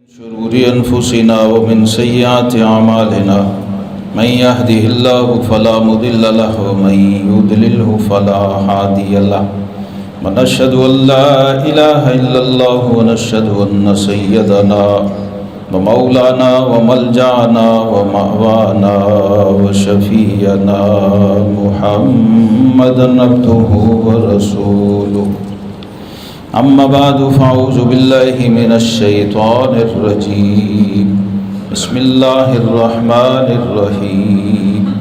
شرور أنفسنا ومن سيئات أعمالنا من يهده الله فلا مضل له ومن يضلله فلا هادي له ونشهد أن لا إله إلا الله ونشهد أن سيدنا ومولانا وملجأنا ومأوانا وشفيعنا محمدا عبده ورسوله أما بعد فأعوذ بالله من الشيطان الرجيم بسم الله الرحمن الرحيم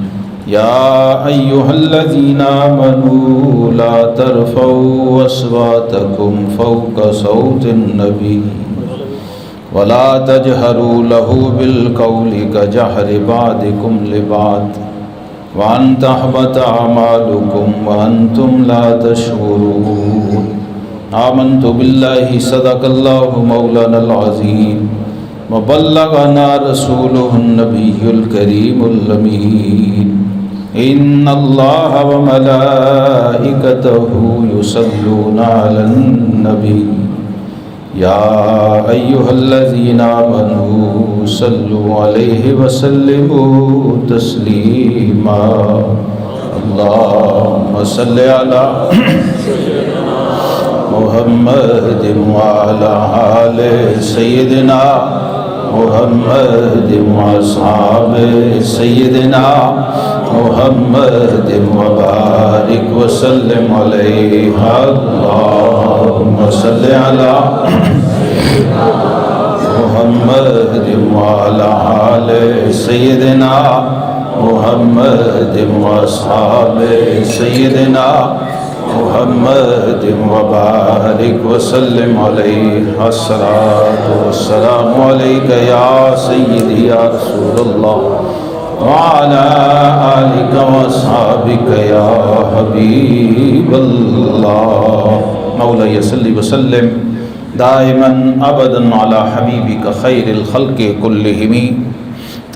يا أيها الذين آمنوا لا ترفعوا أصواتكم فوق صوت النبي ولا تجهروا له بالقول كجهر بعضكم لبعض وأن تحبط أعمالكم وأنتم لا تشعرون آمنت بالله صدق الله مولانا العظيم وبلغنا رسوله النبي الكريم الأمين إن الله وملائكته يصلون على النبي يا أيها الذين آمنوا صلوا عليه وسلموا تسليما اللهم صل على محمد وعلى آل سيدنا محمد وأصحاب سيدنا محمد وبارك وسلم عليه اللهم صل على محمد وعلى آل سيدنا محمد وأصحاب سيدنا محمد وبارك وسلم عليه الصلاة والسلام عليك يا سيدي يا رسول الله وعلى آلك وأصحابك يا حبيب الله مولاي صل وسلم دائما ابدا على حبیبک خیر الخلق کلہم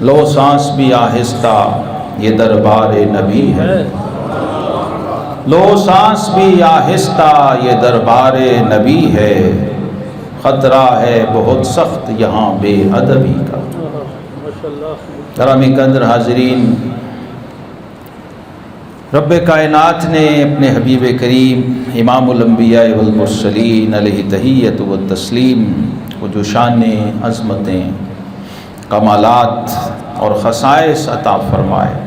لو سانس بھی آہستہ یہ دربار نبی ہے لو سانس بھی آہستہ یہ دربار نبی ہے خطرہ ہے بہت سخت یہاں بے ادبی کا گرامی قدر حاضرین رب کائنات نے اپنے حبیب کریم امام الانبیاء والمرسلین علیہ تحیت و تسلیم کو جو شان عظمتیں کمالات اور خصائص عطا فرمائے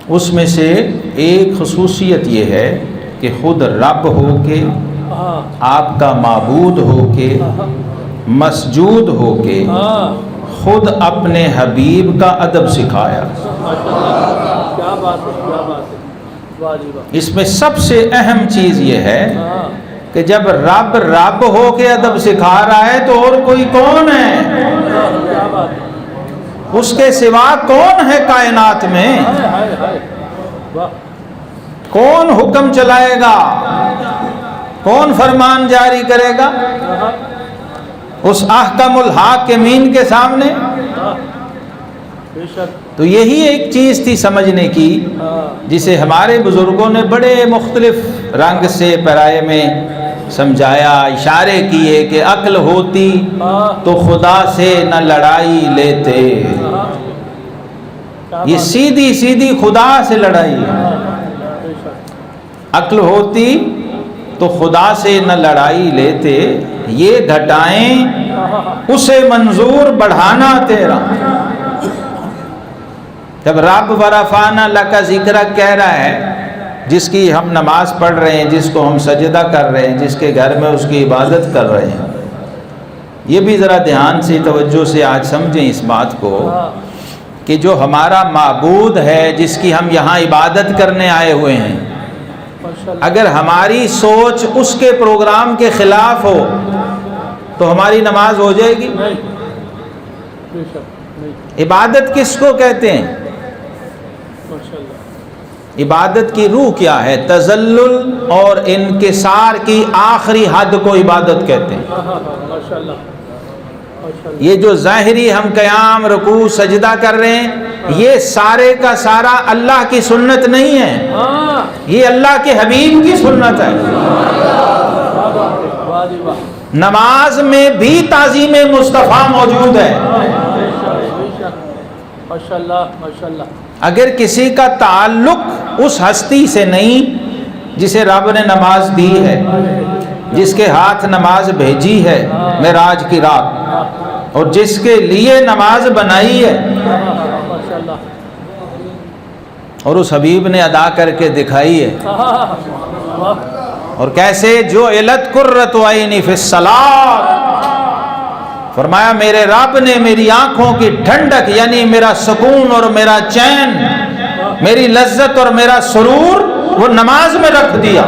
اس میں سے ایک خصوصیت یہ ہے کہ خود رب ہو کے آپ کا معبود ہو کے مسجود ہو کے خود اپنے حبیب کا ادب سکھایا اس میں سب سے اہم چیز یہ ہے کہ جب رب ہو کے ادب سکھا رہا ہے تو اور کوئی کون ہے اس کے سوا کون ہے کائنات میں کون حکم چلائے گا کون فرمان جاری کرے گا اس احکم الحاکمین کے سامنے تو یہی ایک چیز تھی سمجھنے کی جسے ہمارے بزرگوں نے بڑے مختلف رنگ سے پیرائے میں سمجھایا اشارے کیے کہ عقل ہوتی تو خدا سے نہ لڑائی لیتے یہ سیدھی سیدھی خدا سے لڑائی ہے عقل ہوتی تو خدا سے نہ لڑائی لیتے یہ گھٹائیں اسے منظور بڑھانا تیرا جب رب ورفعنا لک ذکرک کہہ رہا ہے جس کی ہم نماز پڑھ رہے ہیں جس کو ہم سجدہ کر رہے ہیں جس کے گھر میں اس کی عبادت کر رہے ہیں یہ بھی ذرا دھیان سے توجہ سے آج سمجھیں اس بات کو کہ جو ہمارا معبود ہے جس کی ہم یہاں عبادت کرنے آئے ہوئے ہیں اگر ہماری سوچ اس کے پروگرام کے خلاف ہو تو ہماری نماز ہو جائے گی عبادت کس کو کہتے ہیں عبادت کی روح کیا ہے تذلل اور انکسار کی آخری حد کو عبادت کہتے ہیں یہ جو ظاہری ہم قیام رکوع سجدہ کر رہے ہیں یہ سارے کا سارا اللہ کی سنت نہیں ہے یہ اللہ کے حبیب کی سنت ہے نماز میں بھی تعظیم مصطفیٰ موجود ہے۔ ماشاءاللہ ماشاءاللہ۔ اگر کسی کا تعلق اس ہستی سے نہیں جسے رب نے نماز دی ہے، جس کے ہاتھ نماز بھیجی ہے معراج کی رات، اور جس کے لیے نماز بنائی ہے، ماشاءاللہ۔ اور اس حبیب نے ادا کر کے دکھائی ہے، اور کیسے جو علت قرۃ عینی فی الصلاۃ، فرمایا میرے رب نے میری آنکھوں کی ٹھنڈک یعنی میرا سکون اور میرا چین، میری لذت اور میرا سرور وہ نماز میں رکھ دیا۔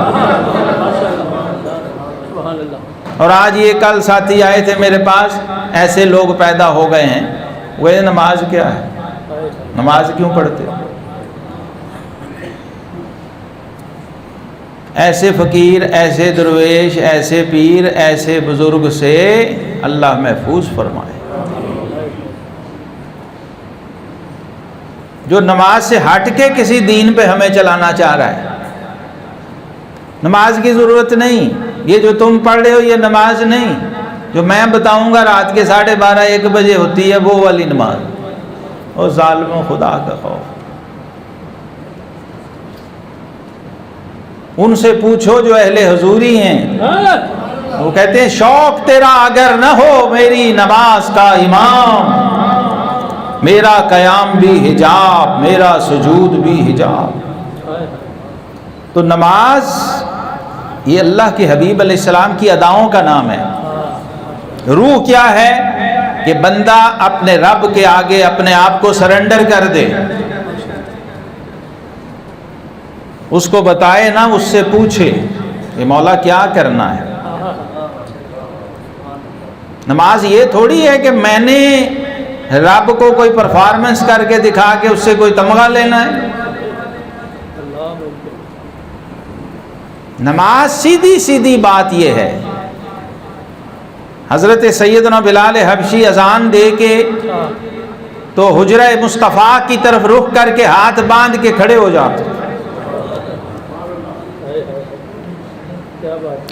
اور آج یہ کل ساتھی آئے تھے میرے پاس، ایسے لوگ پیدا ہو گئے ہیں، وہ نماز کیا ہے، نماز کیوں پڑھتے؟ ایسے فقیر، ایسے درویش، ایسے پیر، ایسے بزرگ سے اللہ محفوظ فرمائے، جو نماز سے ہٹ کے کسی دین پہ ہمیں چلانا چاہ رہا ہے۔ نماز کی ضرورت نہیں، یہ جو تم پڑھ رہے ہو یہ نماز نہیں، جو میں بتاؤں گا رات کے 12:30 1 بجے ہوتی ہے وہ والی نماز۔ اور ظالموں، خدا کا خوف، ان سے پوچھو جو اہل حضوری ہیں، وہ کہتے ہیں شوق تیرا اگر نہ ہو میری نماز کا امام، میرا قیام بھی حجاب، میرا سجود بھی حجاب۔ تو نماز یہ اللہ کے حبیب علیہ السلام کی اداؤں کا نام ہے۔ روح کیا ہے کہ بندہ اپنے رب کے آگے اپنے آپ کو سرنڈر کر دے، اس کو بتائے نا، اس سے پوچھے کہ مولا کیا کرنا ہے۔ نماز یہ تھوڑی ہے کہ میں نے رب کو کوئی پرفارمنس کر کے دکھا کے اس سے کوئی تمغہ لینا ہے۔ نماز سیدھی سیدھی بات یہ ہے، حضرت سیدنا بلال حبشی اذان دے کے تو حجرہ مصطفیٰ کی طرف رخ کر کے ہاتھ باندھ کے کھڑے ہو جاتے،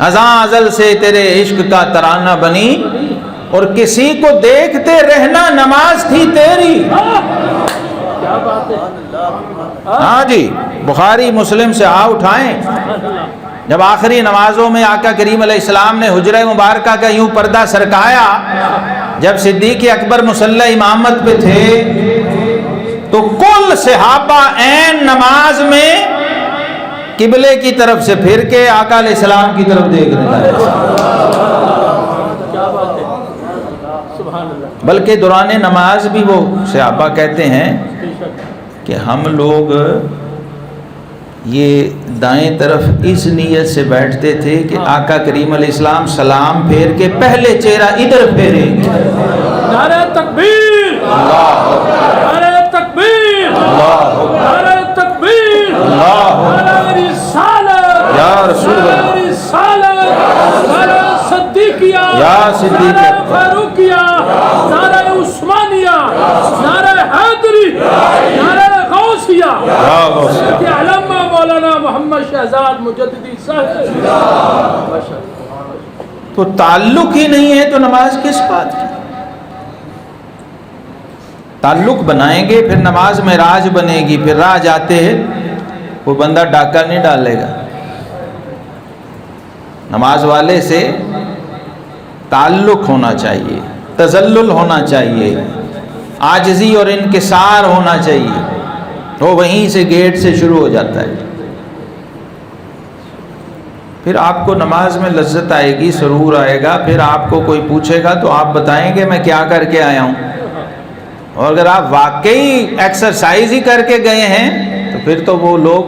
اذان ازل سے تیرے عشق کا ترانہ بنی، اور کسی کو دیکھتے رہنا نماز تھی تیری۔ ہاں جی، بخاری مسلم سے اٹھائیں، جب آخری نمازوں میں آقا کریم علیہ السلام نے حجرہ مبارکہ کا یوں پردہ سرکایا، جب صدیق اکبر مصلی امامت پہ تھے تو کل صحابہ عین نماز میں قبلے کی طرف سے پھر کے آقا علیہ السلام کی طرف دیکھ رہے ہیں، بلکہ دوران نماز بھی وہ صحابہ کہتے ہیں کہ ہم لوگ یہ دائیں طرف اس نیت سے بیٹھتے تھے کہ آقا کریم علیہ السلام سلام پھیر کے پہلے چہرہ ادھر پھیریں گے۔ نعرہ تکبیر، نعرہ تکبیر، نعرہ تکبیر، نعرہ رسالت، یا رسول اللہ، نعرہ رسالت، نعرہ صدیقیہ، یا صدیق، نعرہ فاروقیہ، نعرہ عثمانیہ، نعرہ حیدری، نعرہ غوثیہ، کہ علامہ مولانا محمد شہزاد مجددی صاحب۔ تو تعلق ہی نہیں ہے تو نماز کس بات کی؟ تعلق بنائیں گے پھر نماز معراج بنے گی، پھر راہ جاتے ہیں وہ بندہ ڈاکہ نہیں ڈالے گا۔ نماز والے سے تعلق ہونا چاہیے، تذلل ہونا چاہیے، عاجزی اور انکسار ہونا چاہیے، وہ وہیں سے گیٹ سے شروع ہو جاتا ہے۔ پھر آپ کو نماز میں لذت آئے گی، سرور آئے گا، پھر آپ کو کوئی پوچھے گا تو آپ بتائیں گے میں کیا کر کے آیا ہوں، اور اگر آپ واقعی ایکسرسائز ہی کر کے گئے ہیں تو پھر تو وہ لوگ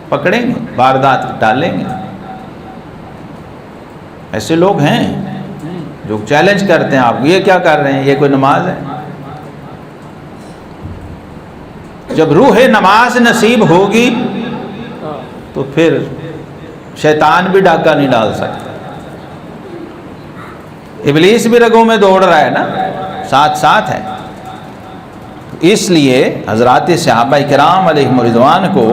پکڑیں گے، واردات ڈالیں گے۔ ایسے لوگ ہیں جو چیلنج کرتے ہیں، آپ یہ کیا کر رہے ہیں، یہ کوئی نماز ہے؟ جب روح نماز نصیب ہوگی تو پھر شیطان بھی ڈاکہ نہیں ڈال سکتا، ابلیس بھی رگوں میں دوڑ رہا ہے نا، ساتھ ساتھ ہے۔ اس لیے حضرات صحابہ کرام علیہم رضوان کو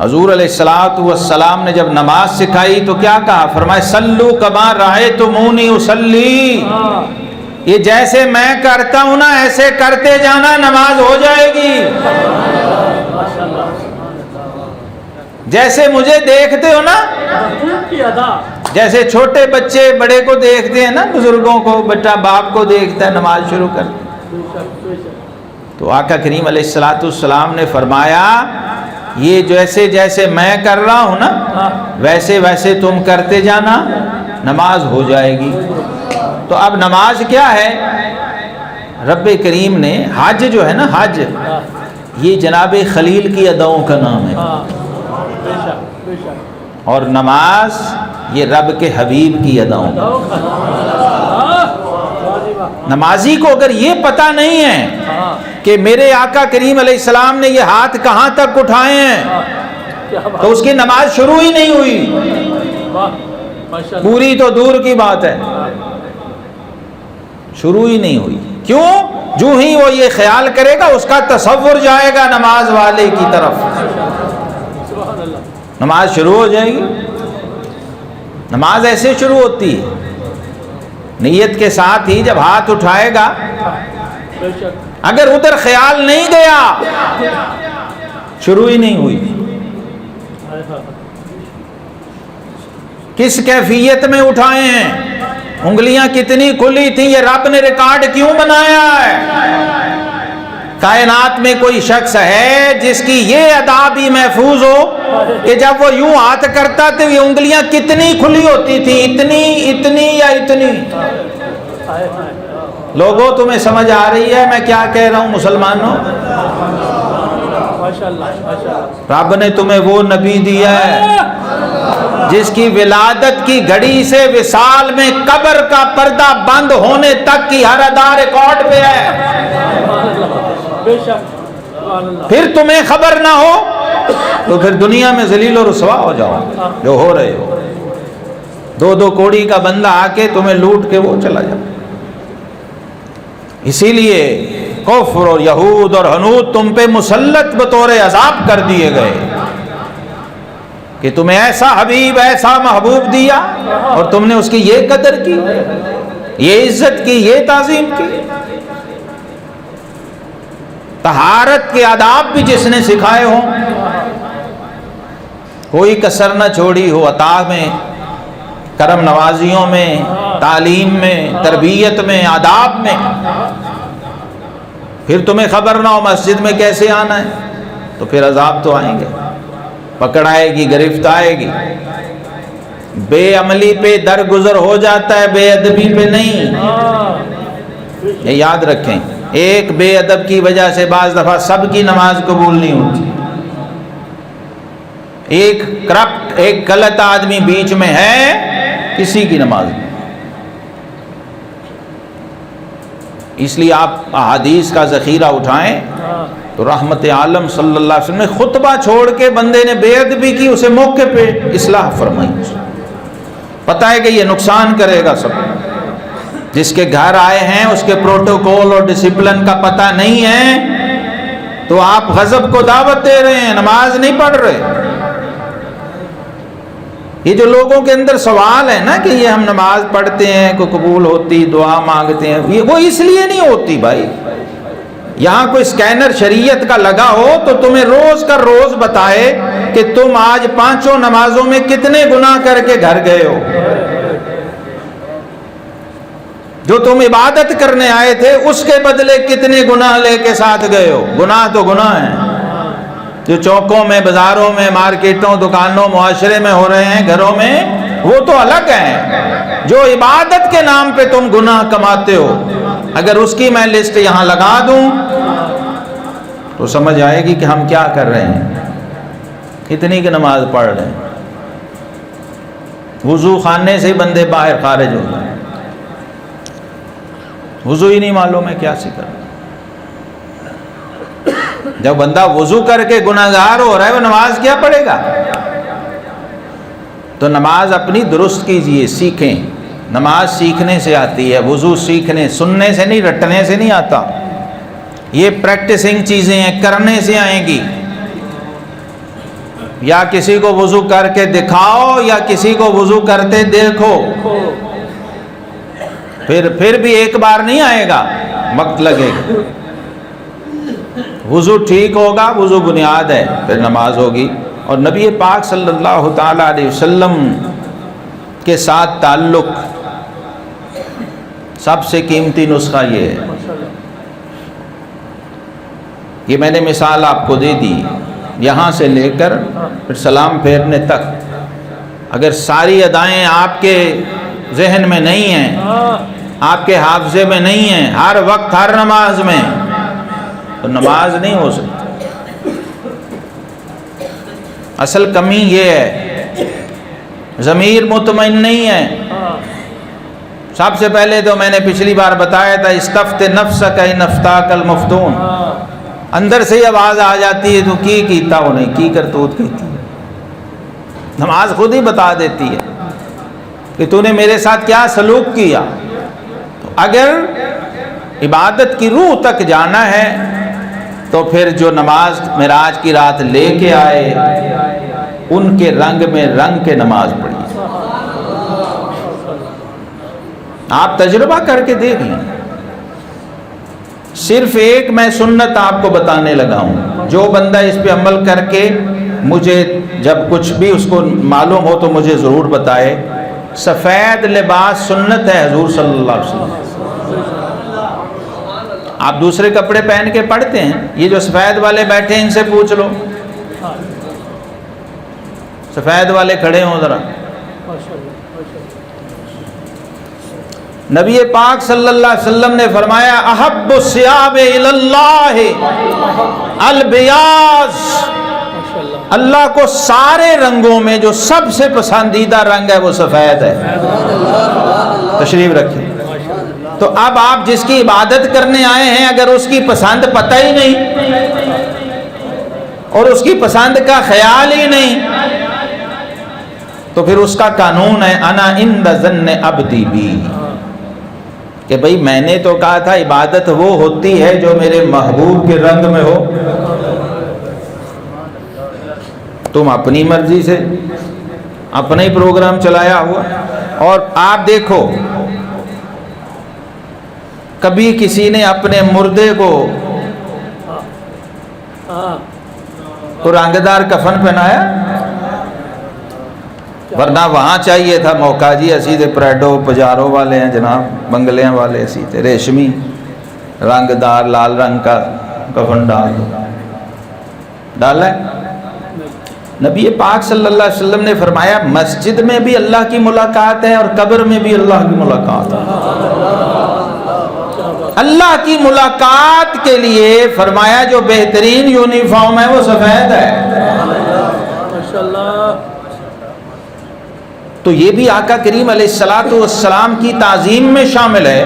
حضور علیہ الصلوۃ والسلام نے جب نماز سکھائی تو کیا کہا؟ فرمایا سلو کما رأیتمونی اصلی، یہ جیسے میں کرتا ہوں نا ایسے کرتے جانا، نماز ہو جائے گی۔ جیسے مجھے دیکھتے ہو نا، جیسے چھوٹے بچے بڑے کو دیکھتے ہیں نا، بزرگوں کو، بیٹا باپ کو دیکھتا ہے نماز شروع کرتے، تو آقا کریم علیہ الصلوۃ والسلام نے فرمایا یہ جیسے جیسے میں کر رہا ہوں نا ویسے ویسے تم کرتے جانا، نماز ہو جائے گی۔ تو اب نماز کیا ہے؟ رب کریم نے حج جو ہے نا، حج یہ جناب خلیل کی اداؤں کا نام ہے، اور نماز یہ رب کے حبیب کی اداؤں کا۔ نمازی کو اگر یہ پتہ نہیں ہے کہ میرے آقا کریم علیہ السلام نے یہ ہاتھ کہاں تک اٹھائے ہیں تو اس کی نماز شروع ہی نہیں ہوئی، پوری تو دور کی بات ہے، شروع ہی نہیں ہوئی۔ کیوں؟ جو ہی وہ یہ خیال کرے گا اس کا تصور جائے گا نماز والے کی طرف، نماز شروع ہو جائے گی۔ نماز ایسے شروع ہوتی ہے، نیت کے ساتھ ہی جب ہاتھ اٹھائے گا، اگر ادھر خیال نہیں گیا شروع ہی نہیں ہوئی۔ کس کیفیت میں اٹھائے ہیں، انگلیاں کتنی کھلی تھیں، یہ رب نے ریکارڈ کیوں بنایا ہے؟ کائنات میں کوئی شخص ہے جس کی یہ ادا بھی محفوظ ہو کہ جب وہ یوں ہاتھ کرتا تو یہ انگلیاں کتنی کھلی ہوتی تھی، اتنی یا اتنی؟ لوگوں تمہیں سمجھ آ رہی ہے میں کیا کہہ رہا ہوں؟ مسلمانوں، رب نے تمہیں وہ نبی دیا ہے جس کی ولادت کی گھڑی سے وصال میں قبر کا پردہ بند ہونے تک کی ہر ادا ریکارڈ پہ ہے۔ پھر تمہیں خبر نہ ہو تو پھر دنیا میں ذلیل و رسوا ہو جاؤ جو ہو رہے ہو۔ دو کوڑی کا بندہ آ کے تمہیں لوٹ کے وہ چلا جائے۔ اسی لیے کفر اور یہود اور حنود تم پہ مسلط بطور عذاب کر دیے گئے کہ تمہیں ایسا حبیب ایسا محبوب دیا اور تم نے اس کی یہ قدر کی، یہ عزت کی، یہ تعظیم کی۔ طہارت کے آداب بھی جس نے سکھائے ہوں، کوئی کسر نہ چھوڑی ہو، عطا میں، کرم نوازیوں میں، تعلیم میں، تربیت میں، آداب میں، پھر تمہیں خبر نہ ہو مسجد میں کیسے آنا ہے تو پھر عذاب تو آئیں گے، پکڑ آئے گی، گرفت آئے گی۔ بے عملی پہ درگزر ہو جاتا ہے، بے ادبی پہ نہیں۔ یہ یاد رکھیں، ایک بے ادب کی وجہ سے بعض دفعہ سب کی نماز قبول نہیں ہوتی۔ ایک کرپٹ، ایک غلط آدمی بیچ میں ہے، کسی کی نماز نہیں۔ اس لیے آپ احادیث کا ذخیرہ اٹھائیں تو رحمت عالم صلی اللہ علیہ وسلم نے خطبہ چھوڑ کے بندے نے بے ادبی کی، اسے موقع پہ اصلاح فرمائی۔ پتہ ہے کہ یہ نقصان کرے گا سب۔ جس کے گھر آئے ہیں اس کے پروٹوکول اور ڈسپلن کا پتہ نہیں ہے تو آپ غضب کو دعوت دے رہے ہیں، نماز نہیں پڑھ رہے۔ یہ جو لوگوں کے اندر سوال ہے نا کہ یہ ہم نماز پڑھتے ہیں کوئی قبول ہوتی، دعا مانگتے ہیں، وہ اس لیے نہیں ہوتی بھائی۔ یہاں کوئی سکینر شریعت کا لگا ہو تو تمہیں روز کا روز بتائے کہ تم آج 5 نمازوں میں کتنے گناہ کر کے گھر گئے ہو۔ جو تم عبادت کرنے آئے تھے اس کے بدلے کتنے گناہ لے کے ساتھ گئے ہو۔ گناہ تو گناہ ہیں جو چوکوں میں، بازاروں میں، مارکیٹوں، دکانوں، معاشرے میں ہو رہے ہیں، گھروں میں، وہ تو الگ ہیں۔ جو عبادت کے نام پہ تم گناہ کماتے ہو، اگر اس کی میں لسٹ یہاں لگا دوں تو سمجھ آئے گی کہ ہم کیا کر رہے ہیں، کتنی کی نماز پڑھ رہے ہیں۔ وضو خانے سے ہی بندے باہر خارج ہو گئے، وضو ہی نہیں معلوم ہے کیا سکھا۔ جب بندہ وضو کر کے گناہگار ہو رہا ہے وہ نماز کیا پڑھے گا؟ تو نماز اپنی درست کیجئے، سیکھیں۔ نماز سیکھنے سے آتی ہے، وضو سیکھنے، سننے سے نہیں، رٹنے سے نہیں آتا۔ یہ پریکٹسنگ چیزیں ہیں، کرنے سے آئیں گی۔ یا کسی کو وضو کر کے دکھاؤ یا کسی کو وضو کرتے دیکھو، پھر بھی ایک بار نہیں آئے گا، وقت لگے گا۔ وضو ٹھیک ہوگا، وضو بنیاد ہے، پھر نماز ہوگی۔ اور نبی پاک صلی اللہ تعالیٰ علیہ وسلم کے ساتھ تعلق سب سے قیمتی نسخہ یہ ہے۔ یہ میں نے مثال آپ کو دے دی، یہاں سے لے کر پھر سلام پھیرنے تک اگر ساری ادائیں آپ کے ذہن میں نہیں ہیں، آپ کے حافظے میں نہیں ہیں، ہر وقت ہر نماز میں، تو نماز نہیں ہو سکتی۔ اصل کمی یہ ہے، ضمیر مطمئن نہیں ہے۔ سب سے پہلے تو میں نے پچھلی بار بتایا تھا، استفت نفسک ان افتاک المفتون، اندر سے ہی آواز آ جاتی ہے تو کی کیتا ہو نہیں کی کرتوت کیتی ہے۔ نماز خود ہی بتا دیتی ہے کہ تو نے میرے ساتھ کیا سلوک کیا۔ تو اگر عبادت کی روح تک جانا ہے تو پھر جو نماز معراج کی رات لے کے آئے ان کے رنگ میں رنگ کے نماز پڑھی۔ آپ تجربہ کر کے دیکھ لیں۔ صرف ایک میں سنت آپ کو بتانے لگا ہوں، جو بندہ اس پہ عمل کر کے مجھے جب کچھ بھی اس کو معلوم ہو تو مجھے ضرور بتائے۔ سفید لباس سنت ہے حضور صلی اللہ علیہ وسلم۔ آپ دوسرے کپڑے پہن کے پڑھتے ہیں، یہ جو سفید والے بیٹھے ہیں ان سے پوچھ لو، سفید والے کھڑے ہوں ذرا۔ نبی پاک صلی اللہ علیہ وسلم نے فرمایا احب الثیاب الی اللہ البیاض، اللہ کو سارے رنگوں میں جو سب سے پسندیدہ رنگ ہے وہ سفید ہے۔ تشریف رکھیں۔ تو اب آپ جس کی عبادت کرنے آئے ہیں اگر اس کی پسند پتہ ہی نہیں اور اس کی پسند کا خیال ہی نہیں تو پھر اس کا قانون ہے انا عند ظن عبدی بی، کہ بھئی میں نے تو کہا تھا عبادت وہ ہوتی ہے جو میرے محبوب کے رنگ میں ہو، تم اپنی مرضی سے اپنا ہی پروگرام چلایا ہوا۔ اور آپ دیکھو کبھی کسی نے اپنے مردے کو رنگدار کفن پہنایا؟ ورنہ وہاں چاہیے تھا موقع جی، اسی تے پریڈو پجارو والے ہیں جناب، بنگلیاں والے اسی تے ریشمی رنگدار لال رنگ کا کفن ڈالا ہے۔ نبی پاک صلی اللہ علیہ وسلم نے فرمایا مسجد میں بھی اللہ کی ملاقات ہے اور قبر میں بھی اللہ کی ملاقات ہے۔ اللہ کی ملاقات کے لیے فرمایا جو بہترین یونیفارم ہے وہ سفید ہے۔ تو یہ بھی آقا کریم علیہ السلام کی تعظیم میں شامل ہے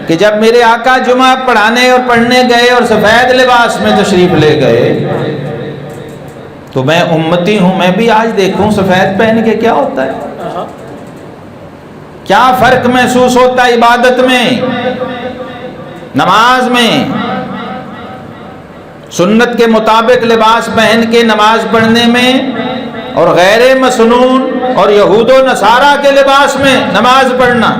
کہ جب میرے آقا جمعہ پڑھانے اور پڑھنے گئے اور سفید لباس میں تشریف لے گئے تو میں امتی ہوں، میں بھی آج دیکھوں سفید پہن کے کیا ہوتا ہے، کیا فرق محسوس ہوتا ہے عبادت میں، نماز میں۔ سنت کے مطابق لباس پہن کے نماز پڑھنے میں اور غیر مسنون اور یہود و نصارہ کے لباس میں نماز پڑھنا،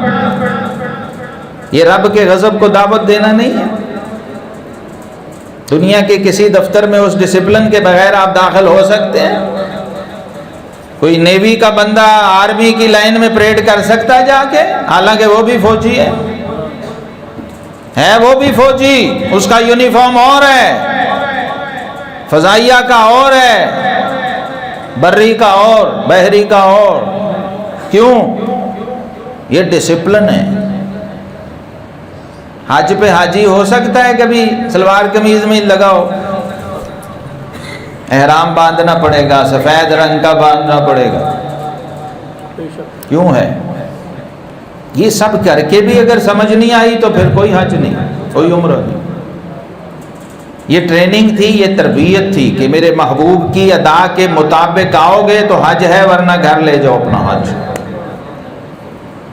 یہ رب کے غضب کو دعوت دینا نہیں ہے۔ دنیا کے کسی دفتر میں اس ڈسپلن کے بغیر آپ داخل ہو سکتے ہیں؟ کوئی نیوی کا بندہ آرمی کی لائن میں پریڈ کر سکتا ہے جا کے؟ حالانکہ وہ بھی فوجی ہے وہ بھی فوجی، اس کا یونیفارم اور ہے، فضائیہ کا اور ہے، بری کا اور، بحری کا اور۔ کیوں؟ یہ ڈسپلن ہے۔ حج پہ حاجی ہو سکتا ہے کبھی سلوار قمیض میں لگاؤ، احرام باندھنا پڑے گا، سفید رنگ کا باندھنا پڑے گا۔ کیوں ہے؟ یہ سب کر کے بھی اگر سمجھ نہیں آئی تو پھر کوئی حج نہیں، کوئی عمرہ نہیں۔ یہ ٹریننگ تھی، یہ تربیت تھی کہ میرے محبوب کی ادا کے مطابق آؤ گے تو حج ہے، ورنہ گھر لے جاؤ اپنا حج۔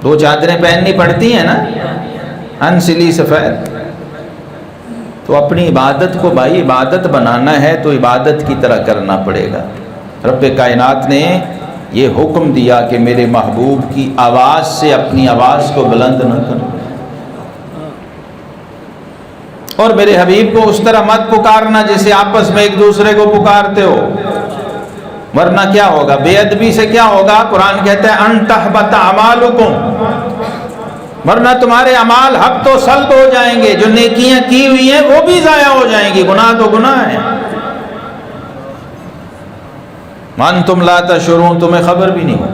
دو چادریں پہننی پڑتی ہیں نا، انسلی سفید۔ تو اپنی عبادت کو بھائی عبادت بنانا ہے تو عبادت کی طرح کرنا پڑے گا۔ رب کائنات نے یہ حکم دیا کہ میرے محبوب کی آواز سے اپنی آواز کو بلند نہ کرو، اور میرے حبیب کو اس طرح مت پکارنا جیسے آپس میں ایک دوسرے کو پکارتے ہو، ورنہ کیا ہوگا؟ بے ادبی سے کیا ہوگا؟ قرآن کہتا ہے ان تحبط اعمالکم، ورنہ تمہارے اعمال حق تو سلب ہو جائیں گے، جو نیکیاں کی ہوئی ہیں وہ بھی ضائع ہو جائیں گی، گناہ تو گناہ ہے، وانتم لا تشعرون، تمہیں خبر بھی نہیں ہو۔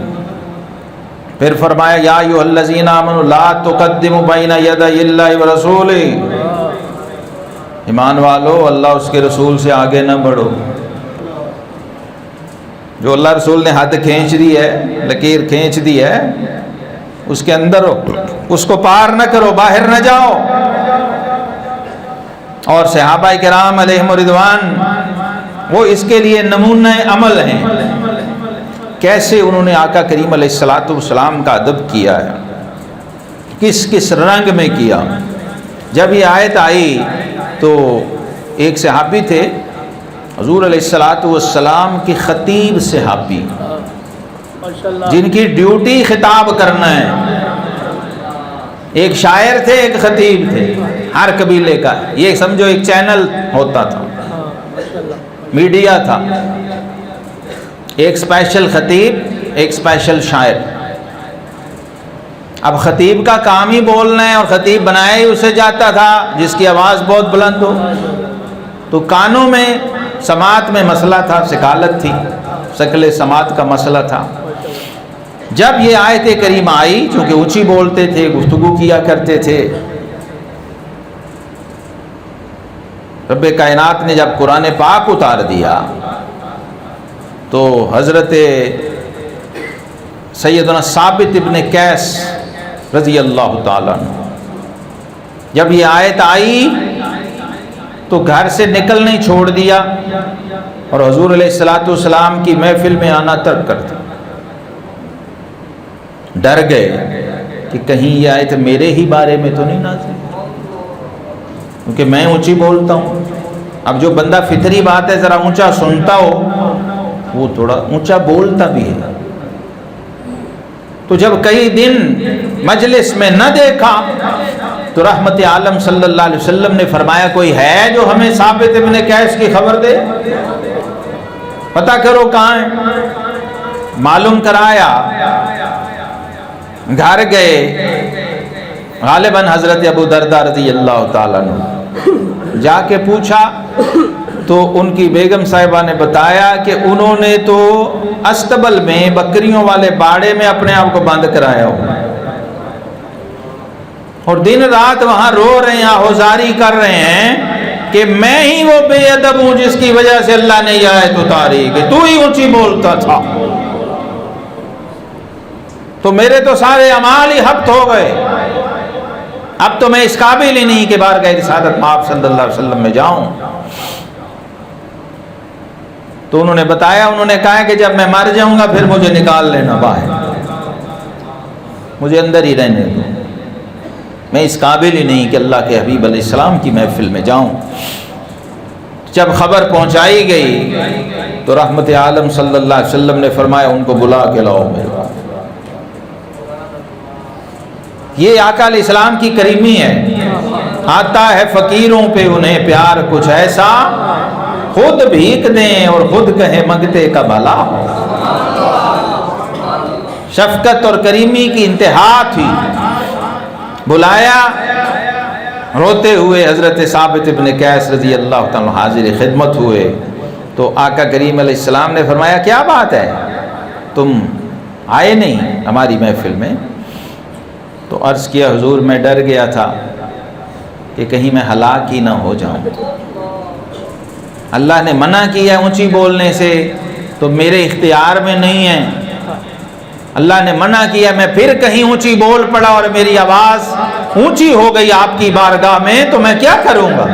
پھر فرمایا یا ایھا الذین آمنوا لا تقدموا بین یدی اللہ ورسولہ، ایمان والو اللہ اس کے رسول سے آگے نہ بڑھو، جو اللہ رسول نے حد کھینچ دی ہے، لکیر کھینچ دی ہے، اس کے اندر ہو، اس کو پار نہ کرو، باہر نہ جاؤ۔ اور صحابہ کرام علیہم رضوان وہ اس کے لیے نمونہ عمل ہیں، کیسے انہوں نے آقا کریم علیہ الصلوۃ والسلام کا ادب کیا ہے، کس کس رنگ میں کیا۔ جب یہ آیت آئی تو ایک صحابی تھے حضور علیہ الصلوۃ والسلام کی خطیب صحابی، جن کی ڈیوٹی خطاب کرنا ہے، ایک شاعر تھے ایک خطیب تھے، ہر قبیلے کا، یہ سمجھو ایک چینل ہوتا تھا، میڈیا تھا، ایک اسپیشل خطیب ایک اسپیشل شاعر۔ اب خطیب کا کام ہی بولنا ہے، اور خطیب بنایا ہی اسے جاتا تھا جس کی آواز بہت بلند ہو، تو کانوں میں سماعت میں مسئلہ تھا، سکالت تھی، شکل سماعت کا مسئلہ تھا۔ جب یہ آیت کریمہ آئی، چونکہ اونچی بولتے تھے، گفتگو کیا کرتے تھے، رب کائنات نے جب قرآن پاک اتار دیا تو حضرت سیدنا ثابت ابن قیس رضی اللہ تعالیٰ عنہ، جب یہ آیت آئی تو گھر سے نکلنے چھوڑ دیا، اور حضور علیہ الصلوۃ والسلام کی محفل میں آنا ترک کر دیا۔ ڈر گئے کہ کہیں یہ آیت میرے ہی بارے میں تو نہیں نازل، کیونکہ میں اونچی بولتا ہوں۔ اب جو بندہ فطری بات ہے ذرا اونچا سنتا ہو، وہ تھوڑا اونچا بولتا بھی ہے۔ تو جب کئی دن مجلس میں نہ دیکھا تو رحمت عالم صلی اللہ علیہ وسلم نے فرمایا کوئی ہے جو ہمیں ثابت ابن قیس کی خبر دے، پتہ کرو کہاں ہے۔ معلوم کرایا، گھر گئے، غالباً حضرت ابو درداء رضی اللہ تعالیٰ عنہ، جا کے پوچھا تو ان کی بیگم صاحبہ نے بتایا کہ انہوں نے تو استبل میں بکریوں والے باڑے میں اپنے آپ کو بند کرایا ہو، اور دن رات وہاں رو رہے ہیں، آہوزاری کر رہے ہیں کہ میں ہی وہ بے ادب ہوں جس کی وجہ سے اللہ نے یہ آیت اتاری کہ تو ہی اونچی بولتا تھا، تو میرے تو سارے اعمال ہی حبط ہو گئے، اب تو میں اس قابل ہی نہیں کہ بارگاہ رسالت آپ صلی اللہ علیہ وسلم میں جاؤں۔ تو انہوں نے بتایا، انہوں نے کہا کہ جب میں مر جاؤں گا پھر مجھے نکال لینا باہر، مجھے اندر ہی رہنے دو، میں اس قابل ہی نہیں کہ اللہ کے حبیب علیہ السلام کی محفل میں جاؤں۔ جب خبر پہنچائی گئی تو رحمت عالم صلی اللہ علیہ وسلم نے فرمایا ان کو بلا کے لاؤ میرے پاس۔ یہ آقا علیہ السلام کی کریمی ہے، آتا ہے فقیروں پہ انہیں پیار کچھ ایسا، خود بھیک دیں اور خود کہیں منگتے کا بھلا ہو۔ شفقت اور کریمی کی انتہا تھی۔ بلایا، روتے ہوئے حضرت ثابت ابن قیس رضی اللہ تعالیٰ حاضر خدمت ہوئے تو آقا کریم علیہ السلام نے فرمایا کیا بات ہے، تم آئے نہیں ہماری محفل میں؟ تو عرض کیا حضور میں ڈر گیا تھا کہ کہیں میں ہلاک ہی نہ ہو جاؤں، اللہ نے منع کیا اونچی بولنے سے تو میرے اختیار میں نہیں ہے، اللہ نے منع کیا میں پھر کہیں اونچی بول پڑا اور میری آواز اونچی ہو گئی آپ کی بارگاہ میں تو میں کیا کروں گا۔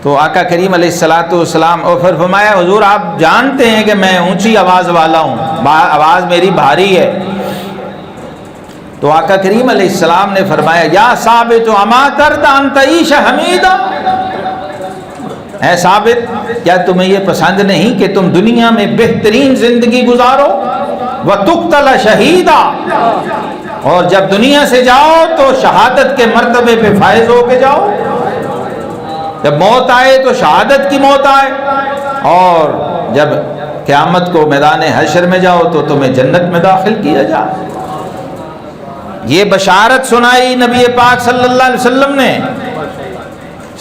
تو آقا کریم علیہ السلام اور پھر فرمایا حضور آپ جانتے ہیں کہ میں اونچی آواز والا ہوں، آواز میری بھاری ہے۔ تو آقا کریم علیہ السلام نے فرمایا یا ثابت اما ترضی ان تعیش حمیدا، اے ثابت، کیا تمہیں یہ پسند نہیں کہ تم دنیا میں بہترین زندگی گزارو وَتُقْتَلَ شَهِيدًا، اور جب دنیا سے جاؤ تو شہادت کے مرتبے پہ فائز ہو کے جاؤ، جب موت آئے تو شہادت کی موت آئے، اور جب قیامت کو میدان حشر میں جاؤ تو تمہیں جنت میں داخل کیا جائے۔ یہ بشارت سنائی نبی پاک صلی اللہ علیہ وسلم نے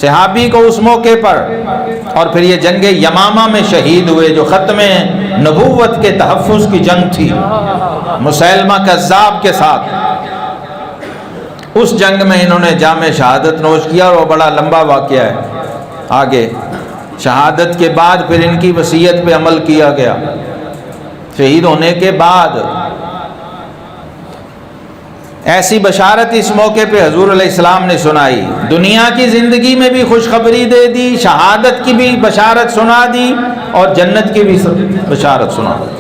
صحابی کو اس موقع پر، اور پھر یہ جنگ یمامہ میں شہید ہوئے جو ختم نبوت کے تحفظ کی جنگ تھی مسیلمہ کذاب کے ساتھ۔ اس جنگ میں انہوں نے جام شہادت نوش کیا، اور وہ بڑا لمبا واقعہ ہے آگے۔ شہادت کے بعد پھر ان کی وصیت پہ عمل کیا گیا۔ شہید ہونے کے بعد ایسی بشارت اس موقع پہ حضور علیہ السلام نے سنائی، دنیا کی زندگی میں بھی خوشخبری دے دی، شہادت کی بھی بشارت سنا دی، اور جنت کی بھی بشارت سنا دی۔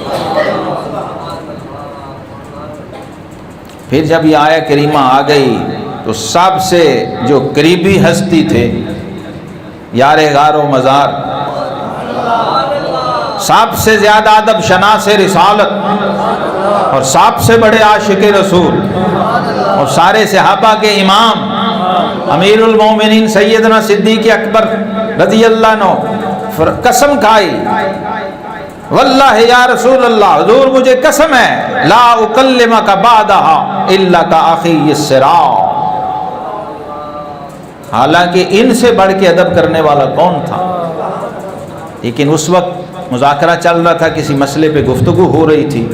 پھر جب یہ آیہ کریمہ آ گئی تو سب سے جو قریبی ہستی تھے، یار غار و مزار، سب سے زیادہ ادب شناس رسالت اور سب سے بڑے عاشق رسول اور سارے صحابہ کے امام امیر المومنین سیدنا صدیق اکبر رضی اللہ عنہ قسم کھائی، واللہ یا رسول اللہ، حضور مجھے قسم ہے، لا اکلمک بعدہا الا کاخی السرا، حالانکہ ان سے بڑھ کے ادب کرنے والا کون تھا، لیکن اس وقت مذاکرہ چل رہا تھا، کسی مسئلے پہ گفتگو ہو رہی تھی،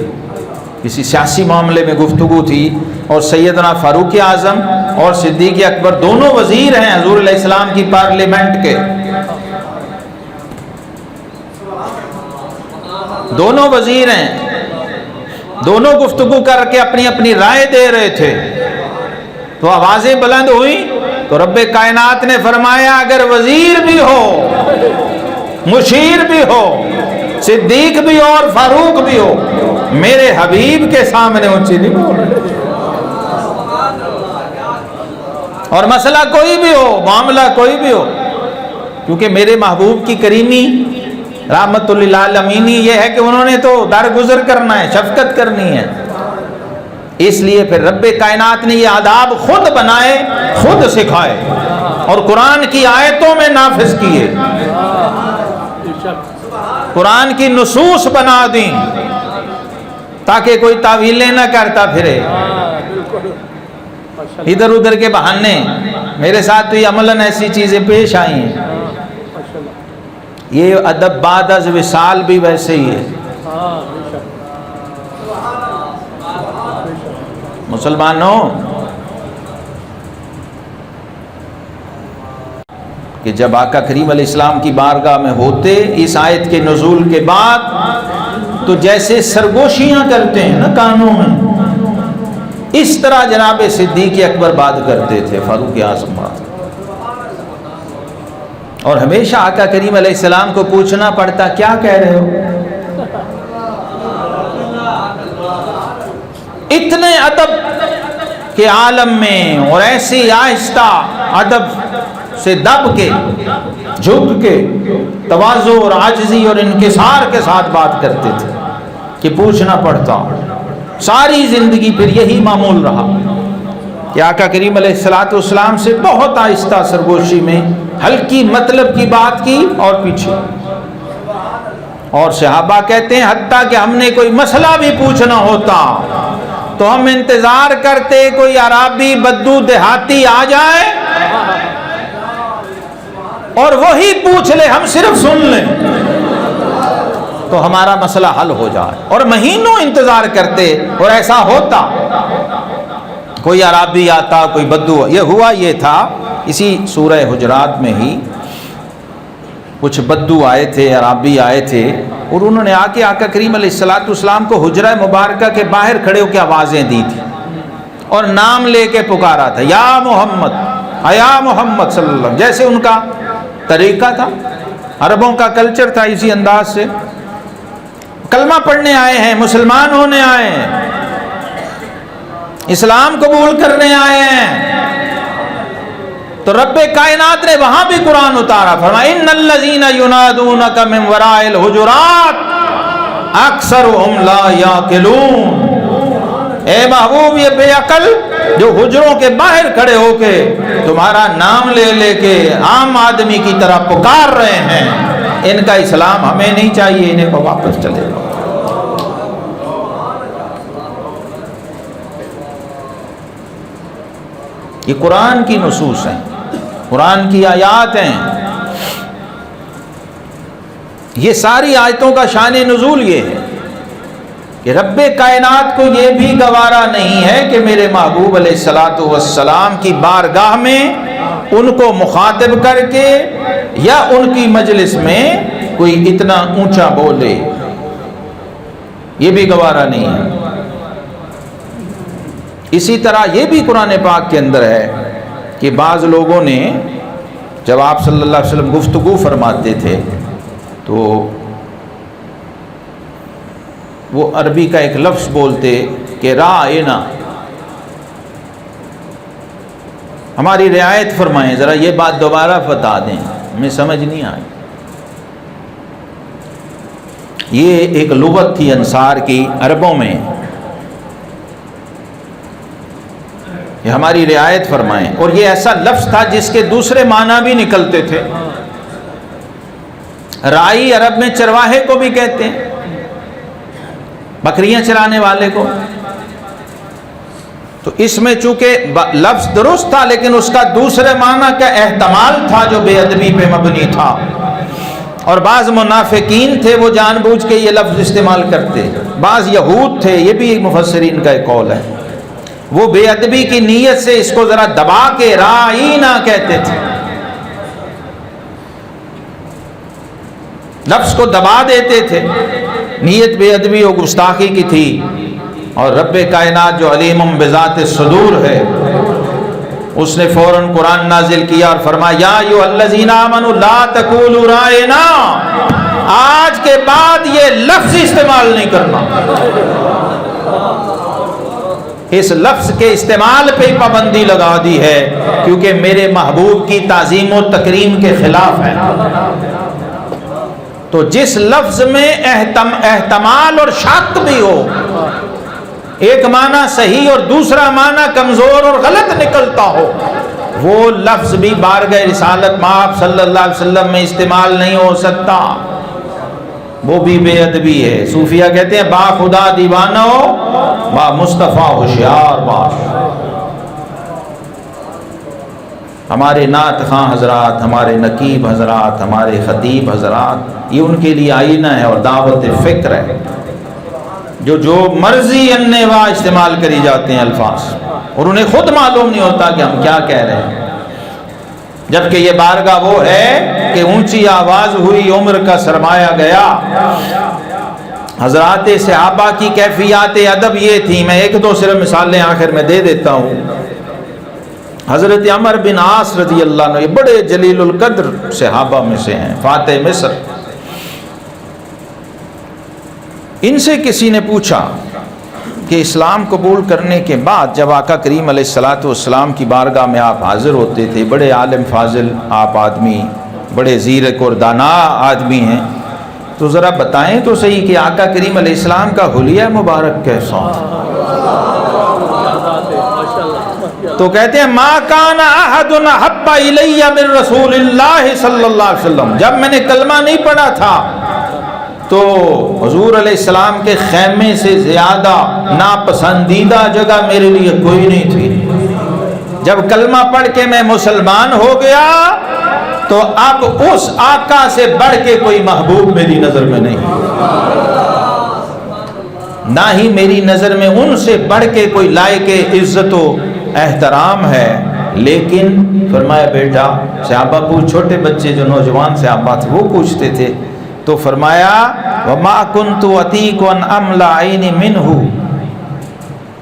کسی سیاسی معاملے میں گفتگو تھی، اور سیدنا فاروق اعظم اور صدیق اکبر دونوں وزیر ہیں حضور علیہ السلام کی پارلیمنٹ کے، دونوں وزیر ہیں، دونوں گفتگو کر کے اپنی اپنی رائے دے رہے تھے، تو آوازیں بلند ہوئی تو رب کائنات نے فرمایا اگر وزیر بھی ہو، مشیر بھی ہو، صدیق بھی ہو اور فاروق بھی ہو، میرے حبیب کے سامنے اونچی نہیں بول رہے، اور مسئلہ کوئی بھی ہو، معاملہ کوئی بھی ہو، کیونکہ میرے محبوب کی کریمی رحمت للعالمینی یہ ہے کہ انہوں نے تو درگزر کرنا ہے، شفقت کرنی ہے، اس لیے پھر رب کائنات نے یہ آداب خود بنائے، خود سکھائے اور قرآن کی آیتوں میں نافذ کیے، قرآن کی نصوص بنا دیں تاکہ کوئی تعویلیں نہ کرتا پھرے، ادھر ادھر کے بہانے۔ میرے ساتھ تو یہ عملاً ایسی چیزیں پیش آئی ہیں، یہ ادب بعد از وصال بھی ویسے ہی ہے۔ مسلمانوں، کہ جب آقا کریم علیہ السلام کی بارگاہ میں ہوتے اس آیت کے نزول کے بعد تو جیسے سرگوشیاں کرتے ہیں نا کانوں میں، اس طرح جناب صدیق اکبر بات کرتے تھے، فاروق اعظم بات، اور ہمیشہ آقا کریم علیہ السلام کو پوچھنا پڑتا کیا کہہ رہے ہو، اتنے ادب کے عالم میں اور ایسی آہستہ ادب سے دب کے، جھک کے، تواضع اور عاجزی اور انکسار کے ساتھ بات کرتے تھے کہ پوچھنا پڑتا۔ ساری زندگی پھر یہی معمول رہا کہ آقا کریم علیہ السلام سے بہت آہستہ سرگوشی میں ہلکی مطلب کی بات کی اور پیچھے، اور صحابہ کہتے ہیں حتیٰ کہ ہم نے کوئی مسئلہ بھی پوچھنا ہوتا تو ہم انتظار کرتے کوئی عرابی بدو دیہاتی آ جائے اور وہی پوچھ لے، ہم صرف سن لیں تو ہمارا مسئلہ حل ہو جائے، اور مہینوں انتظار کرتے، اور ایسا ہوتا، کوئی عرابی آتا کوئی بدو۔ یہ ہوا یہ تھا اسی سورہ حجرات میں ہی کچھ بدو آئے تھے، عرابی آئے تھے، اور انہوں نے آ کے آقا کریم علیہ السلام کو حجرہ مبارکہ کے باہر کھڑے ہو کے آوازیں دی تھی اور نام لے کے پکارا تھا، یا محمد، یا محمد صلی اللہ علیہ وسلم، جیسے ان کا طریقہ تھا، عربوں کا کلچر تھا، اسی انداز سے کلمہ پڑھنے آئے ہیں، مسلمان ہونے آئے ہیں، اسلام قبول کرنے آئے ہیں، تو رب کائنات نے وہاں بھی قرآن اتارا، فرمایا ان الذین ینادونک من وراء الحجرات اکثرهم لا یعقلون، اے محبوب یہ بے عقل جو حجروں کے باہر کھڑے ہو کے تمہارا نام لے لے کے عام آدمی کی طرح پکار رہے ہیں، ان کا اسلام ہمیں نہیں چاہیے، انہیں کو واپس چلے جاؤ۔ یہ قرآن کی نصوص ہیں، قرآن کی آیات ہیں، یہ ساری آیتوں کا شان نزول یہ ہے کہ رب کائنات کو یہ بھی گوارا نہیں ہے کہ میرے محبوب علیہ الصلاۃ والسلام کی بارگاہ میں ان کو مخاطب کر کے یا ان کی مجلس میں کوئی اتنا اونچا بولے، یہ بھی گوارا نہیں ہے۔ اسی طرح یہ بھی قرآن پاک کے اندر ہے کہ بعض لوگوں نے جب آپ صلی اللہ علیہ وسلم گفتگو فرماتے تھے تو وہ عربی کا ایک لفظ بولتے کہ رائنا، ہماری رعایت فرمائیں، ذرا یہ بات دوبارہ بتا دیں، ہمیں سمجھ نہیں آئی۔ یہ ایک لغت تھی انصار کی عربوں میں، یہ ہماری رعایت فرمائیں، اور یہ ایسا لفظ تھا جس کے دوسرے معنی بھی نکلتے تھے۔ رائی عرب میں چرواہے کو بھی کہتے ہیں، بکریاں چرانے والے کو۔ تو اس میں چونکہ لفظ درست تھا لیکن اس کا دوسرے معنی کا احتمال تھا جو بے ادبی پہ مبنی تھا، اور بعض منافقین تھے وہ جان بوجھ کے یہ لفظ استعمال کرتے، بعض یہود تھے، یہ بھی مفسرین کا ایک قول ہے، وہ بے ادبی کی نیت سے اس کو ذرا دبا کے رائنا کہتے تھے، لفظ کو دبا دیتے تھے، نیت بے ادبی و گستاخی کی تھی۔ اور رب کائنات جو علیم بذات الصدور ہے اس نے فوراً قرآن نازل کیا اور فرمایا یا ایھا الذین آمنوا لا تقولوا رائنا، آج کے بعد یہ لفظ استعمال نہیں کرنا۔ اس لفظ کے استعمال پہ پابندی لگا دی ہے کیونکہ میرے محبوب کی تعظیم و تکریم کے خلاف ہے۔ تو جس لفظ میں احتمال اور شک بھی ہو، ایک معنی صحیح اور دوسرا معنی کمزور اور غلط نکلتا ہو، وہ لفظ بھی بارگاہ رسالت مآب صلی اللہ علیہ وسلم میں استعمال نہیں ہو سکتا، وہ بھی بے ادبی ہے۔ صوفیہ کہتے ہیں با خدا دیوانہ ہو با مصطفیٰ ہوشیار باش۔ ہمارے نعت خواں حضرات، ہمارے نقیب حضرات، ہمارے خطیب حضرات، یہ ان کے لیے آئینہ ہے اور دعوت فکر ہے، جو مرضی انواع استعمال کری جاتے ہیں الفاظ، اور انہیں خود معلوم نہیں ہوتا کہ ہم کیا کہہ رہے ہیں، جبکہ یہ بارگاہ وہ ہے کہ اونچی آواز ہوئی عمر کا سرمایہ گیا۔ حضرات صحابہ کی کیفیات ادب یہ تھی، میں ایک دو صرف مثالیں آخر میں دے دیتا ہوں۔ حضرت عمر بن عاص رضی اللہ عنہ، یہ بڑے جلیل القدر صحابہ میں سے ہیں، فاتح مصر۔ ان سے کسی نے پوچھا کہ اسلام قبول کرنے کے بعد جب آقا کریم علیہ السلام کی بارگاہ میں آپ حاضر ہوتے تھے، بڑے عالم فاضل آپ آدمی، بڑے زیرک اور دانا آدمی ہیں، تو ذرا بتائیں تو صحیح کہ آقا کریم علیہ السلام کا حلیہ مبارک کیسا تھا؟ تو کہتے ہیں ما کان احد احب الی من رسول اللہ صلی اللہ علیہ وسلم، جب میں نے کلمہ نہیں پڑھا تھا تو حضور علیہ السلام کے خیمے سے زیادہ ناپسندیدہ جگہ میرے لیے کوئی نہیں تھی۔ جب کلمہ پڑھ کے میں مسلمان ہو گیا تو اب اس آقا سے بڑھ کے کوئی محبوب میری نظر میں نہیں، نہ ہی میری نظر میں ان سے بڑھ کے کوئی لائق عزت و احترام ہے۔ لیکن فرمایا بیٹا، صحابہ چھوٹے بچے جو نوجوان صحابہ تھے وہ پوچھتے تھے، تو فرمایا وَمَا كُنْتُ أَتِيكُ أَنْ أَمْلَ عَيْنِ مِنْهُ،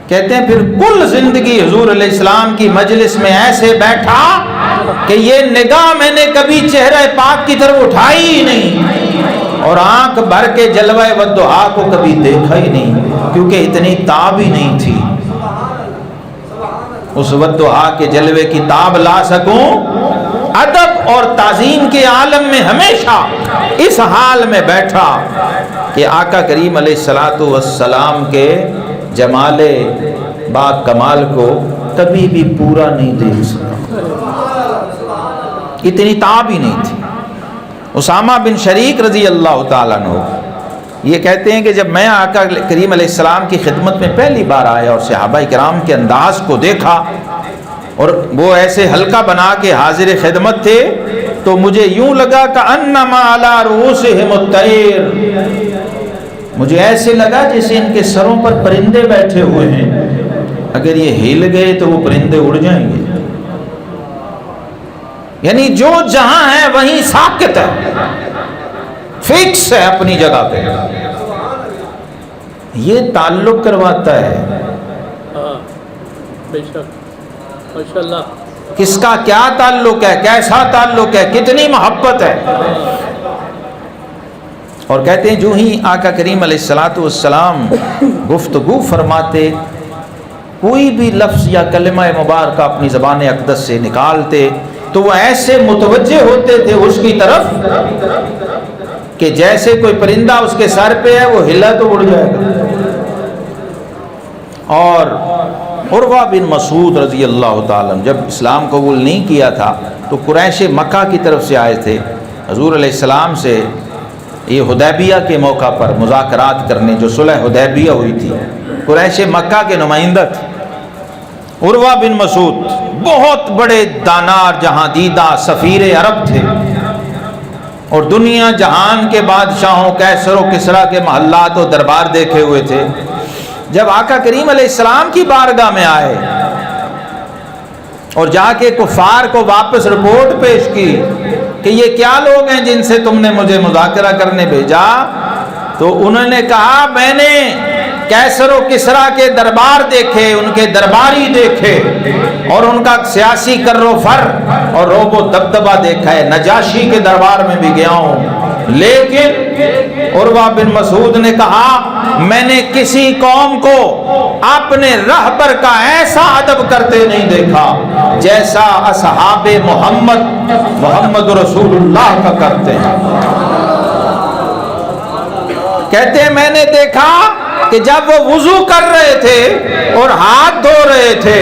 کہتے ہیں پھر کل زندگی حضور علیہ السلام کی مجلس میں ایسے بیٹھا کہ یہ نگاہ میں نے کبھی چہرہ پاک کی طرف اٹھائی ہی نہیں، اور آنکھ بھر کے جلوہ والدعا کو کبھی دیکھا ہی نہیں، کیونکہ اتنی تاب ہی نہیں تھی۔ اس والضحیٰ کے جلوے کی تاب لا سکوں، ادب اور تعظیم کے عالم میں ہمیشہ اس حال میں بیٹھا کہ آقا کریم علیہ الصلوۃ والسلام کے جمال با کمال کو کبھی بھی پورا نہیں دیکھ سکا، اتنی تاب ہی نہیں تھی۔ اسامہ بن شریک رضی اللہ تعالیٰ عنہ یہ کہتے ہیں کہ جب میں آقا کریم علیہ السلام کی خدمت میں پہلی بار آیا اور صحابہ کرام کے انداز کو دیکھا اور وہ ایسے حلقہ بنا کے حاضر خدمت تھے تو مجھے یوں لگا کأنما علی رؤوسہم الطیر، مجھے ایسے لگا جیسے ان کے سروں پر پرندے بیٹھے ہوئے ہیں، اگر یہ ہل گئے تو وہ پرندے اڑ جائیں گے، یعنی جو جہاں ہے وہیں ساکت ہے، فکس ہے اپنی جگہ پہ۔ یہ تعلق کرواتا ہے، بے شک، ماشاءاللہ، کس کا کیا تعلق ہے، کیسا تعلق ہے، کتنی محبت ہے۔ اور کہتے ہیں جو ہی آقا کریم علیہ الصلوۃ والسلام گفتگو فرماتے، کوئی بھی لفظ یا کلمہ مبارکہ اپنی زبان اقدس سے نکالتے تو وہ ایسے متوجہ ہوتے تھے اس کی طرف کہ جیسے کوئی پرندہ اس کے سر پہ ہے وہ ہلا تو اڑ جائے گا۔ اور عروہ بن مسعود رضی اللہ تعالیٰ عنہ جب اسلام قبول نہیں کیا تھا تو قریش مکہ کی طرف سے آئے تھے حضور علیہ السلام سے، یہ حدیبیہ کے موقع پر مذاکرات کرنے، جو صلح حدیبیہ ہوئی تھی، قریش مکہ کے نمائندہ تھے عروہ بن مسعود، بہت بڑے دانار جہاں دیدہ سفیر عرب تھے اور دنیا جہان کے بادشاہوں کیسر و کسریٰ کے محلات و دربار دیکھے ہوئے تھے۔ جب آقا کریم علیہ السلام کی بارگاہ میں آئے اور جا کے کفار کو واپس رپورٹ پیش کی کہ یہ کیا لوگ ہیں جن سے تم نے مجھے مذاکرہ کرنے بھیجا، تو انہوں نے کہا میں نے کیسر و کسریٰ کے دربار دیکھے، ان کے درباری دیکھے اور ان کا سیاسی کر و فر اور روب و دبدبہ دیکھا ہے، نجاشی کے دربار میں بھی گیا ہوں، لیکن عروہ بن مسعود نے کہا میں نے کسی قوم کو اپنے رہبر کا ایسا ادب کرتے نہیں دیکھا جیسا اصحاب محمد رسول اللہ کا کرتے ہیں۔ کہتے ہیں میں نے دیکھا کہ جب وہ وضو کر رہے تھے اور ہاتھ دھو رہے تھے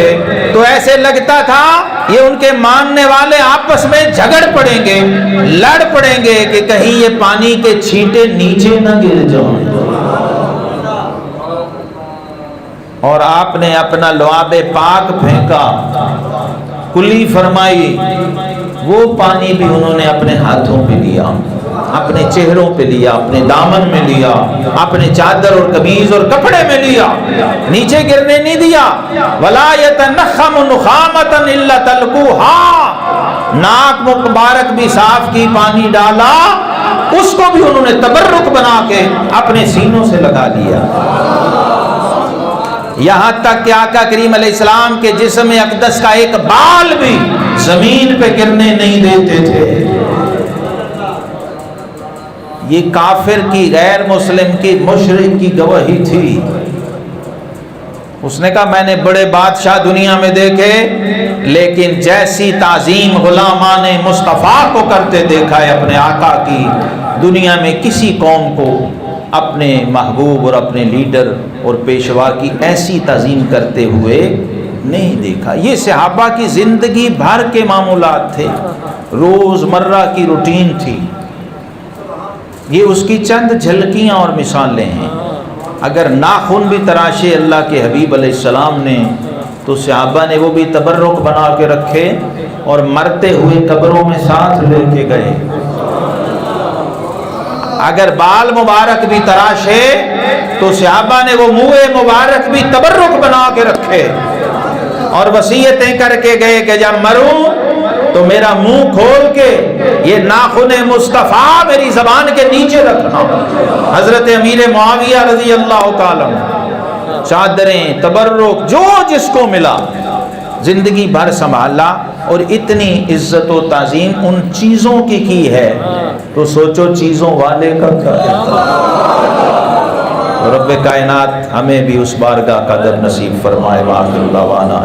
تو ایسے لگتا تھا یہ ان کے ماننے والے آپس میں جھگڑ پڑیں گے، لڑ پڑیں گے کہ کہیں یہ پانی کے چھینٹے نیچے نہ گر جائیں، اور آپ نے اپنا لعاب پاک پھینکا، کلی فرمائی، وہ پانی بھی انہوں نے اپنے ہاتھوں پہ لیا، اپنے چہروں پہ لیا، اپنے دامن میں لیا، اپنے چادر اور قمیض اور کپڑے میں لیا، نیچے گرنے نہیں دیا۔ وَلَا يَتَنَخَّمُ نُخَامَةً إِلَّا تَلْقُوهَا، ناک مبارک بھی صاف کی، پانی ڈالا، اس کو بھی انہوں نے تبرک بنا کے اپنے سینوں سے لگا لیا۔ یہاں تک کہ آقا کریم علیہ السلام کے جسم اقدس کا ایک بال بھی زمین پہ گرنے نہیں دیتے تھے۔ یہ کافر کی، غیر مسلم کی، مشرک کی گواہی تھی۔ اس نے کہا میں نے بڑے بادشاہ دنیا میں دیکھے لیکن جیسی تعظیم غلامان مصطفیٰ کو کرتے دیکھا ہے اپنے آقا کی، دنیا میں کسی قوم کو اپنے محبوب اور اپنے لیڈر اور پیشوا کی ایسی تعظیم کرتے ہوئے نہیں دیکھا۔ یہ صحابہ کی زندگی بھر کے معمولات تھے، روز مرہ کی روٹین تھی، یہ اس کی چند جھلکیاں اور مثالیں ہیں۔ اگر ناخن بھی تراشے اللہ کے حبیب علیہ السلام نے تو صحابہ نے وہ بھی تبرک بنا کے رکھے اور مرتے ہوئے قبروں میں ساتھ لے کے گئے۔ اگر بال مبارک بھی تراشے تو صحابہ نے وہ منہ مبارک بھی تبرک بنا کے رکھے اور وصیتیں کر کے گئے کہ جب مروں تو میرا منہ کھول کے یہ ناخن مصطفیٰ میری زبان کے نیچے رکھنا۔ حضرت امیر معاویہ رضی اللہ تعالیٰ عنہ چادریں، تبرک، جو جس کو ملا زندگی بھر سنبھالا، اور اتنی عزت و تعظیم ان چیزوں کی ہے تو سوچو چیزوں والے کا کیا کہتا ہے۔ رب کائنات ہمیں بھی اس بارگاہ کا در نصیب فرمائے۔ وآخر دعوانا